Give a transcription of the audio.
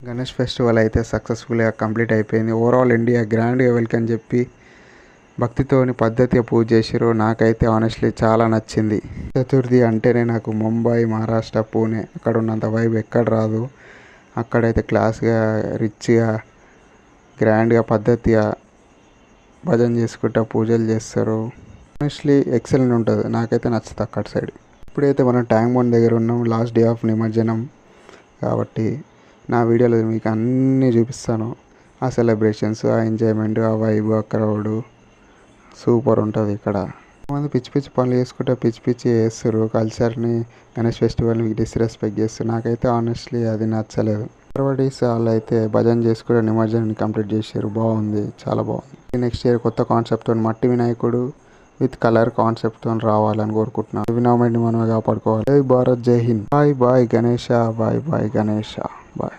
Ganesh festival అయితే సక్సెస్ఫుల్గా complete అయిపోయింది. ఓవరాల్ ఇండియా గ్రాండ్గా వెల్కమ్ చెప్పి భక్తితోని పద్ధతిగా పూజ చేసిర్రు. నాకైతే ఆనెస్ట్లీ చాలా నచ్చింది. చతుర్థి అంటేనే నాకు ముంబై, మహారాష్ట్ర, పూణే అక్కడ ఉన్నంత వైబ్ ఎక్కడ రాదు. అక్కడైతే క్లాస్గా, రిచ్గా, గ్రాండ్గా, పద్ధతిగా భజన చేసుకుంటా పూజలు చేస్తారు. ఆనెస్ట్లీ ఎక్సలెంట్ ఉంటుంది. నాకైతే నచ్చుతుంది అక్కడ సైడ్. ఇప్పుడైతే మనం ట్యాంక్ బండ్ దగ్గర ఉన్నాం. లాస్ట్ డే ఆఫ్ నిమజ్జనం కాబట్టి నా వీడియోలో మీకు అన్నీ చూపిస్తాను. ఆ సెలబ్రేషన్స్, ఆ ఎంజాయ్మెంట్, ఆ వైబ్, ఆ క్రౌడ్ సూపర్ ఉంటుంది. ఇక్కడ కొంతమంది పిచ్చి పిచ్చి పనులు చేసుకుంటే పిచ్చి పిచ్చి చేస్తారు. కల్చర్ని, గణేష్ ఫెస్టివల్ని డిస్రెస్పెక్ట్ చేస్తారు. నాకైతే ఆనెస్ట్లీ అది నచ్చలేదు. పర్వటీస్ వాళ్ళు అయితే భజన చేసుకుంటే నిమజ్జనాన్ని కంప్లీట్ చేశారు. బాగుంది, చాలా బాగుంది. నెక్స్ట్ ఇయర్ కొత్త కాన్సెప్ట్తో మట్టి వినాయకుడు విత్ కలర్ కాన్సెప్ట్తో రావాలని కోరుకుంటున్నాను. వినాయకుడిని మనమే కాపాడుకోవాలి. జై భారత్, జై Hind. Bye bye Ganesha, bye bye Ganesha, bye.